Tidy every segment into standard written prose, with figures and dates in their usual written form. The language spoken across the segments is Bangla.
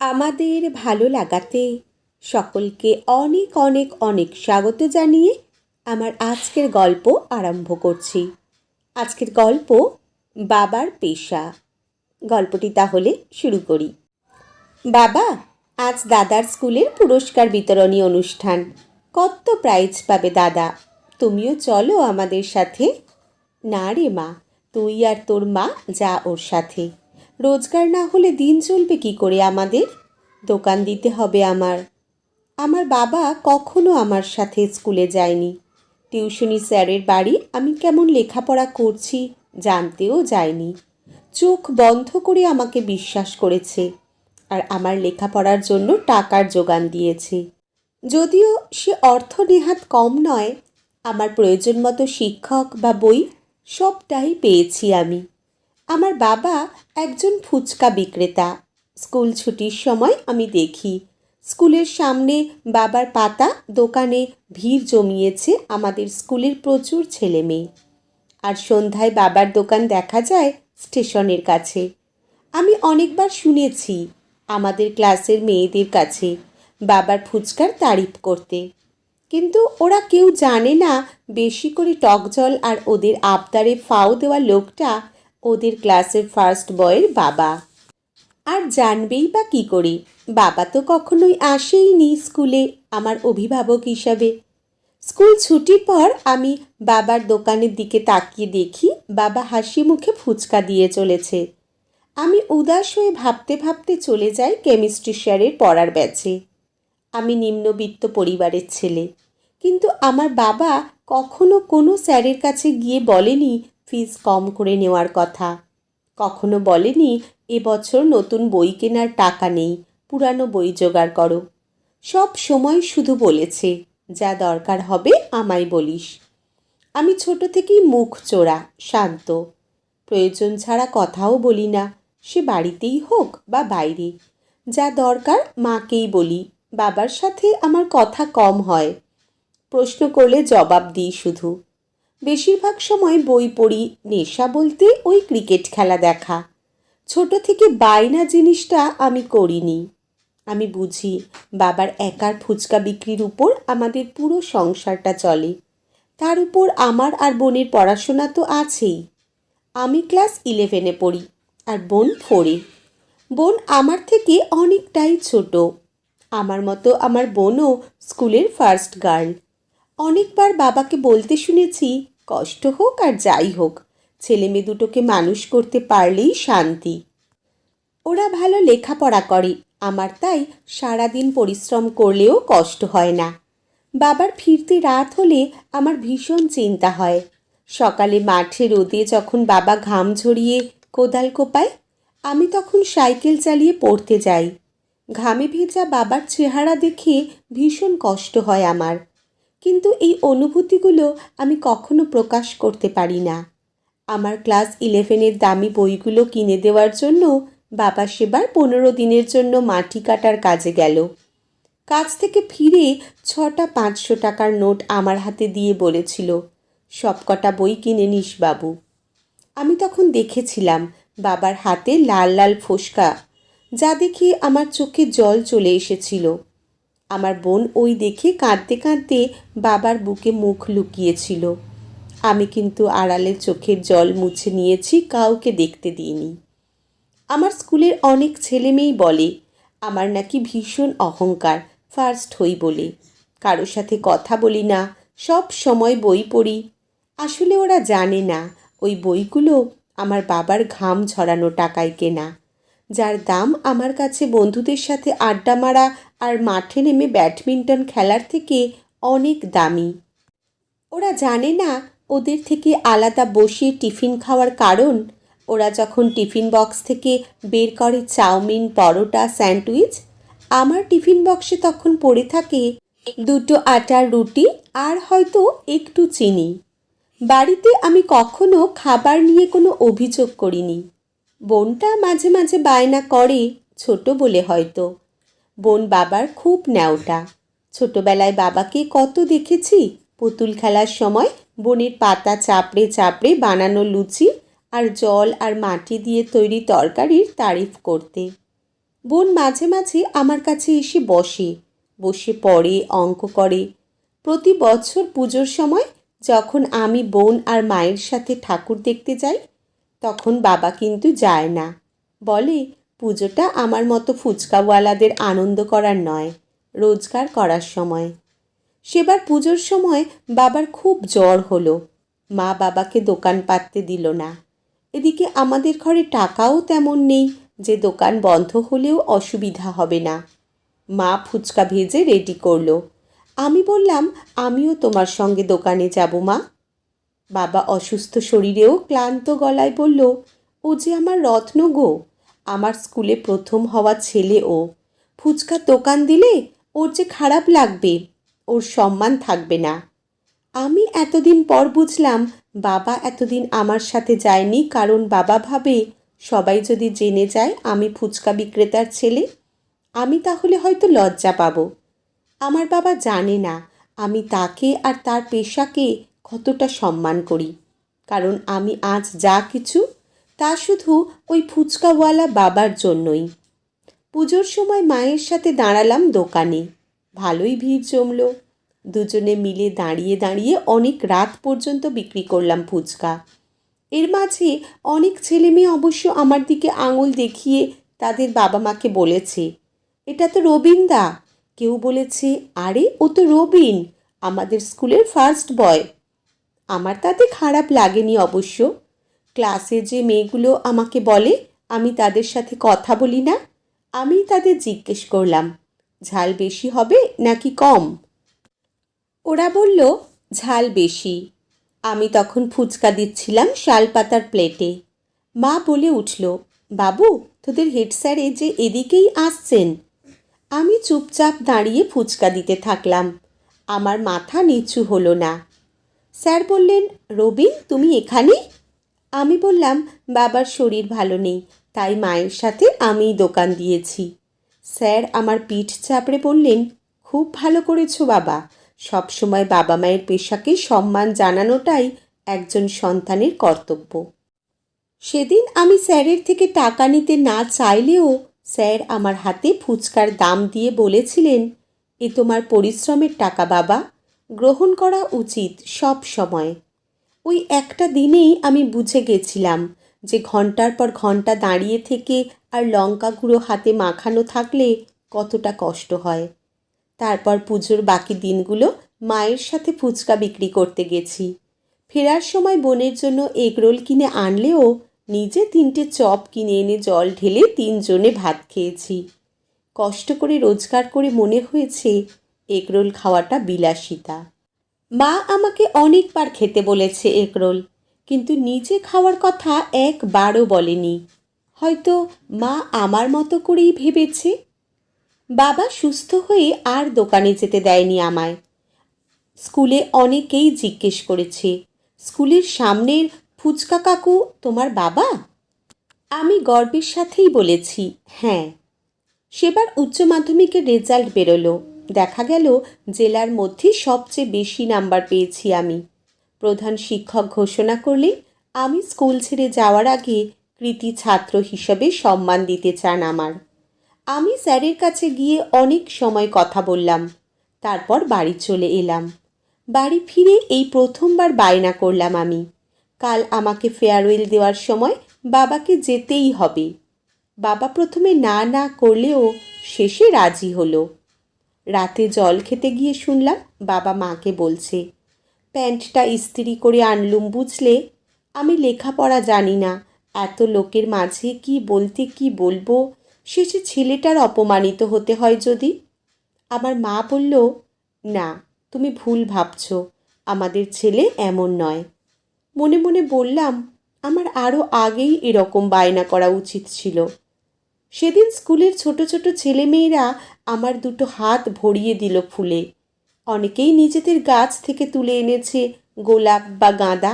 আমাদের ভালো লাগাতে সকলকে অনেক অনেক অনেক স্বাগত জানিয়ে আমার আজকের গল্প আরম্ভ করছি। আজকের গল্প বাবার পেশা। গল্পটি তাহলে শুরু করি। বাবা, আজ দাদার স্কুলের পুরস্কার বিতরণী অনুষ্ঠান। কত প্রাইজ পাবে দাদা, তুমিও চলো আমাদের সাথে। না রে মা, তুই আর তোর মা যা ওর সাথে। রোজগার না হলে দিন চলবে কি করে আমাদের? দোকান দিতে হবে আমার। আমার বাবা কখনো আমার সাথে স্কুলে যায়নি। টিউশনি স্যারের বাড়ি আমি কেমন লেখাপড়া করছি জানতেও যায়নি। চোখ বন্ধ করে আমাকে বিশ্বাস করেছে আর আমার লেখাপড়ার জন্য টাকার যোগান দিয়েছে। যদিও সে অর্থ নেহাত কম নয়, আমার প্রয়োজন মতো শিক্ষক বা বই সবটাই পেয়েছি আমি। আমার বাবা একজন ফুচকা বিক্রেতা। স্কুল ছুটির সময় আমি দেখি স্কুলের সামনে বাবার পাতা দোকানে ভিড় জমিয়েছে আমাদের স্কুলের প্রচুর ছেলে মেয়ে। আর সন্ধ্যায় বাবার দোকান দেখা যায় স্টেশনের কাছে। আমি অনেকবার শুনেছি আমাদের ক্লাসের মেয়েদের কাছে বাবার ফুচকার তারিফ করতে, কিন্তু ওরা কেউ জানে না বেশি করে টক জল আর ওদের আবদারে ফাও দেওয়া লোকটা ওদের ক্লাসের ফার্স্ট বয়ের বাবা। আর জানবেই বা কী করে, বাবা তো কখনোই আসেইনি স্কুলে আমার অভিভাবক হিসাবে। স্কুল ছুটির পর আমি বাবার দোকানের দিকে তাকিয়ে দেখি বাবা হাসি মুখে ফুচকা দিয়ে চলেছে। আমি উদাস হয়ে ভাবতে ভাবতে চলে যাই কেমিস্ট্রি স্যারের পড়ার ব্যাচে। আমি নিম্নবিত্ত পরিবারের ছেলে, কিন্তু আমার বাবা কখনো কোনো স্যারের কাছে গিয়ে বলেনি ফিস কম করে নেওয়ার কথা। কখনো বলেনি এবছর নতুন বই কেনার টাকা নেই, পুরানো বই জোগাড় করো। সব সময় শুধু বলেছে যা দরকার হবে আমায় বলিস। আমি ছোট থেকেই মুখ চোরা, শান্ত, প্রয়োজন ছাড়া কথাও বলি না, সে বাড়িতেই হোক বা বাইরে। যা দরকার মাকেই বলি, বাবার সাথে আমার কথা কম হয়। প্রশ্ন করলে জবাব দিই শুধু। বেশিরভাগ সময় বই পড়ি, নেশা বলতে ওই ক্রিকেট খেলা দেখা। ছোট থেকে বায়না জিনিসটা আমি করিনি। আমি বুঝি বাবার একার ফুচকা বিক্রির উপর আমাদের পুরো সংসারটা চলে। তার উপর আমার আর বোনের পড়াশোনা তো আছেই। আমি ক্লাস 11-এ পড়ি আর বোন 4-এ। বোন আমার থেকে অনেকটাই ছোট। আমার মতো আমার বোনও স্কুলের ফার্স্ট গার্ল। অনেকবার বাবাকে বলতে শুনেছি কষ্ট হোক আর যাই হোক, ছেলে মেয়ে দুটোকে মানুষ করতে পারলেই শান্তি। ওরা ভালো লেখাপড়া করে, আমার তাই সারাদিন পরিশ্রম করলেও কষ্ট হয় না। বাবার ফিরতে রাত হলে আমার ভীষণ চিন্তা হয়। সকালে মাঠে রোদে যখন বাবা ঘাম ঝরিয়ে কোদাল কোপায়, আমি তখন সাইকেল চালিয়ে পড়তে যাই। ঘামে ভেজা বাবার চেহারা দেখে ভীষণ কষ্ট হয় আমার, কিন্তু এই অনুভূতিগুলো আমি কখনো প্রকাশ করতে পারি না। আমার ক্লাস 11-এর দামি বইগুলো কিনে দেওয়ার জন্য বাবা সেবার 15 দিনের জন্য মাটি কাটার কাজে গেল। কাজ থেকে ফিরে 6টা 500 টাকার নোট আমার হাতে দিয়ে বলেছিল, সব কটা বই কিনে নিস বাবু। আমি তখন দেখেছিলাম বাবার হাতে লাল লাল ফোসকা, যা দেখে আমার চোখে জল চলে এসেছিল। আমার বোন ওই দেখে কাঁদতে কাঁদতে বাবার বুকে মুখ লুকিয়েছিল। আমি কিন্তু আড়ালে চোখের জল মুছে নিয়েছি, কাউকে দেখতে দিইনি। আমার স্কুলের অনেক ছেলে মেয়েই বলে আমার নাকি ভীষণ অহংকার ফার্স্ট হই বলে। কারোর সাথে কথা বলি না, সব সময় বই পড়ি। আসলে ওরা জানে না ওই বইগুলো আমার বাবার ঘাম ঝরানো টাকায় কেনা, যার দাম আমার কাছে বন্ধুদের সাথে আড্ডা মারা আর মাঠে নেমে ব্যাডমিন্টন খেলার থেকে অনেক দামি। ওরা জানে না ওদের থেকে আলাদা বসে টিফিন খাওয়ার কারণ, ওরা যখন টিফিন বক্স থেকে বের করে চাউমিন, পরোটা, স্যান্ডউইচ, আমার টিফিন বক্সে তখন পড়ে থাকে 2টো আটার রুটি আর হয়তো একটু চিনি। বাড়িতে আমি কখনো খাবার নিয়ে কোনো অভিযোগ করিনি। বোনটা মাঝে মাঝে বায়না করে, ছোট বলে হয়তো। বোন বাবার খুব ন্যাওটা। ছোটবেলায় বাবাকে কত দেখেছি পুতুল খেলার সময় বোনের পাতা চাপড়ে চাপড়ে বানানো লুচি আর জল আর মাটি দিয়ে তৈরি তরকারির তারিফ করতে। বোন মাঝে মাঝে আমার কাছে এসে বসে, বসে পড়ে, অঙ্ক করে। প্রতি বছর পুজোর সময় যখন আমি বোন আর মায়ের সাথে ঠাকুর দেখতে যাই, তখন বাবা কিন্তু যায় না। বলে পুজোটা আমার মতো ফুচকাওয়ালাদের আনন্দ করার নয়, রোজগার করার সময়। সেবার পুজোর সময় বাবার খুব জ্বর হলো। মা বাবাকে দোকান পাততে দিল না। এদিকে আমাদের ঘরে টাকাও তেমন নেই যে দোকান বন্ধ হলেও অসুবিধা হবে না। মা ফুচকা ভেজে রেডি করলো। আমি বললাম, আমিও তোমার সঙ্গে দোকানে যাব মা। বাবা অসুস্থ শরীরেও ক্লান্ত গলায় বলল, ও যে আমার রত্ন গো, আমার স্কুলে প্রথম হওয়া ছেলে ও। ফুচকার দোকান দিলে ওর যে খারাপ লাগবে, ওর সম্মান থাকবে না। আমি এতদিন পর বুঝলাম বাবা এতদিন আমার সাথে যায়নি, কারণ বাবা ভাবে সবাই যদি জেনে যায় আমি ফুচকা বিক্রেতার ছেলে, আমি তাহলে হয়তো লজ্জা পাবো। আমার বাবা জানে না আমি তাকে আর তার পেশাকে কতটা সম্মান করি, কারণ আমি আজ যা কিছু তা শুধু ওই ফুচকাওয়ালা বাবার জন্যই। পুজোর সময় মায়ের সাথে দাঁড়ালাম দোকানে। ভালোই ভিড় জমলো। দুজনে মিলে দাঁড়িয়ে দাঁড়িয়ে অনেক রাত পর্যন্ত বিক্রি করলাম ফুচকা। এর মাঝে অনেক ছেলে মেয়ে অবশ্য আমার দিকে আঙুল দেখিয়ে তাদের বাবা মাকে বলেছে, এটা তো রবিনদা। কেউ বলেছে, আরে ও তো রবিন, আমাদের স্কুলের ফার্স্ট বয়। আমার তাতে খারাপ লাগেনি অবশ্য। ক্লাসে যে মেয়েগুলো আমাকে বলে আমি তাদের সাথে কথা বলি না, আমি তাদের জিজ্ঞেস করলাম, ঝাল বেশি হবে নাকি কম? ওরা বলল, ঝাল বেশি। আমি তখন ফুচকা দিচ্ছিলাম শালপাতার প্লেটে। মা বলে উঠল, বাবু তোদের হেড স্যারে যে এদিকেই আসছেন। আমি চুপচাপ দাঁড়িয়ে ফুচকা দিতে থাকলাম। আমার মাথা নিচু হলো না। স্যার বললেন, রবিন তুমি এখানে? আমি বললাম, বাবার শরীর ভালো নেই, তাই মায়ের সাথে আমিই দোকান দিয়েছি। স্যার আমার পিঠ চাপড়ে বললেন, খুব ভালো করেছো বাবা, সবসময় বাবা মায়ের পেশাকে সম্মান জানানোটাই একজন সন্তানের কর্তব্য। সেদিন আমি স্যারের থেকে টাকা নিতে না চাইলেও স্যার আমার হাতে ফুচকার দাম দিয়ে বলেছিলেন, এ তোমার পরিশ্রমের টাকা বাবা, গ্রহণ করা উচিত সব সময়। ওই একটা দিনেই আমি বুঝে গেছিলাম যে ঘন্টার পর ঘন্টা দাঁড়িয়ে থেকে আর লঙ্কা গুঁড়ো হাতে মাখানো থাকলে কতটা কষ্ট হয়। তারপর পুজোর বাকি দিনগুলো মায়ের সাথে ফুচকা বিক্রি করতে গেছি। ফেরার সময় বোনের জন্য এগরোল কিনে আনলেও নিজে 3টে চপ কিনে এনে জল ঢেলে 3জনে ভাত খেয়েছি। কষ্ট করে রোজগার করে মনে হয়েছে এগরোল খাওয়াটা বিলাসিতা। মা আমাকে অনেকবার খেতে বলেছে এগরোল, কিন্তু নিজে খাওয়ার কথা একবারও বলেনি। হয়তো মা আমার মতো করেই ভেবেছে। বাবা সুস্থ হয়ে আর দোকানে যেতে দেয়নি আমায়। স্কুলে অনেকেই জিজ্ঞেস করেছে, স্কুলের সামনের ফুচকা কাকু তোমার বাবা? আমি গর্বের সাথেই বলেছি, হ্যাঁ। সেবার উচ্চ মাধ্যমিকের রেজাল্ট বেরোলো। দেখা গেল জেলার মধ্যে সবচেয়ে বেশি নাম্বার পেয়েছি আমি। প্রধান শিক্ষক ঘোষণা করলে আমি স্কুল ছেড়ে যাওয়ার আগে কৃতী ছাত্র হিসেবে সম্মান দিতে চান আমার। আমি স্যারের কাছে গিয়ে অনেক সময় কথা বললাম। তারপর বাড়ি চলে এলাম। বাড়ি ফিরে এই প্রথমবার বায়না করলাম আমি, কাল আমাকে ফেয়ারওয়েল দেওয়ার সময় বাবাকে যেতেই হবে। বাবা প্রথমে না না করলেও শেষে রাজি হলো। রাতে জল খেতে গিয়ে শুনলাম বাবা মাকে বলছে, প্যান্টটা ইস্ত্রি করে আনলুম বুঝলে, আমি লেখাপড়া জানি না, এত লোকের মাঝে কি বলতে কি বলবো, শেষে ছেলেটার অপমানিত হতে হয় যদি। আমার মা বলল, না তুমি ভুল ভাবছ, আমাদের ছেলে এমন নয়। মনে মনে বললাম, আমার আরও আগেই এরকম বায়না করা উচিত ছিল। সেদিন স্কুলের ছোট ছোট ছেলেমেয়েরা আমার 2টো হাত ভরিয়ে দিল ফুলে। অনেকেই নিজেদের গাছ থেকে তুলে এনেছে গোলাপ বা গাঁদা।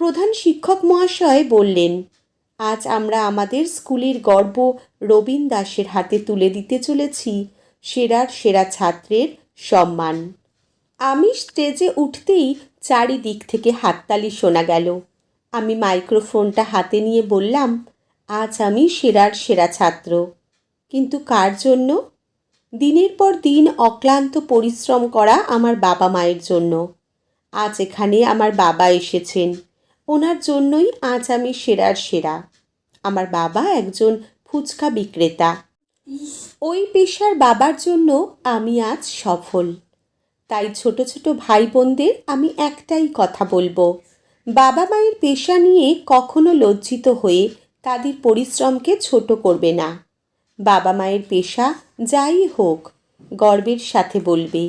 প্রধান শিক্ষক মহাশয় বললেন, আজ আমরা আমাদের স্কুলের গর্ব রবীন দাসের হাতে তুলে দিতে চলেছি সেরার সেরা ছাত্রের সম্মান। আমি স্টেজে উঠতেই চারিদিক থেকে হাততালি শোনা গেল। আমি মাইক্রোফোনটা হাতে নিয়ে বললাম, আজ আমি সেরার সেরা ছাত্র। কিন্তু কার জন্য? দিনের পর দিন অক্লান্ত পরিশ্রম করা আমার বাবা মায়ের জন্য। আজ এখানে আমার বাবা এসেছেন, ওনার জন্যই আজ আমি সেরার সেরা। আমার বাবা একজন ফুচকা বিক্রেতা। ওই পেশার বাবার জন্য আমি আজ সফল। তাই ছোট ছোট ভাই বোনদের আমি একটাই কথা বলবো, বাবা মায়ের পেশা নিয়ে কখনো লজ্জিত হয়ে তাদের পরিশ্রমকে ছোট করবে না। বাবা মায়ের পেশা যাই হোক গর্বের সাথে বলবে,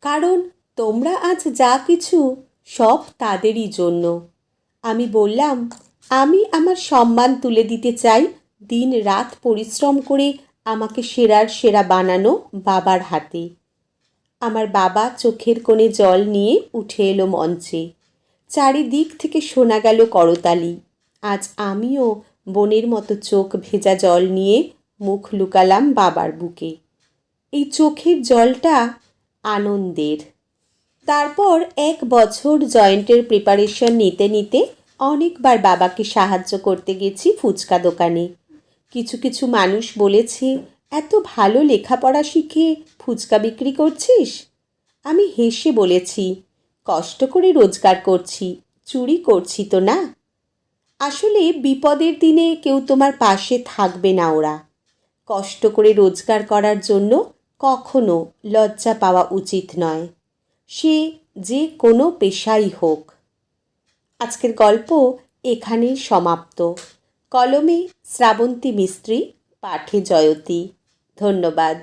কারণ তোমরা আজ যা কিছু সব তাদেরই জন্য। আমি বললাম, আমি আমার সম্মান তুলে দিতে চাই দিন রাত পরিশ্রম করে আমাকে সেরার সেরা বানানো বাবার হাতে। আমার বাবা চোখের কোণে জল নিয়ে উঠে এলো মঞ্চে। চারিদিক থেকে শোনা গেল করতালি। আজ আমিও বোনের মতো চোখ ভেজা জল নিয়ে মুখ লুকালাম বাবার বুকে। এই চোখের জলটা আনন্দের। তারপর 1 বছর জয়েন্টের প্রিপারেশন নিতে নিতে অনেকবার বাবাকে সাহায্য করতে গেছি ফুচকা দোকানে। কিছু কিছু মানুষ বলেছে, এত ভালো লেখাপড়া শিখে ফুচকা বিক্রি করছিস? আমি হেসে বলেছি, কষ্ট করে রোজগার করছি, চুরি করছি তো না। আসলে বিপদের দিনে কেউ তোমার পাশে থাকবে না। ওরা কষ্ট করে রোজগার করার জন্য কখনো লজ্জা পাওয়া উচিত নয়, সে যে কোনো পেশাই হোক। আজকের গল্প এখানেই সমাপ্ত। কলমে শ্রাবন্তী মিস্ত্রি, পাঠে জয়তী। ধন্যবাদ।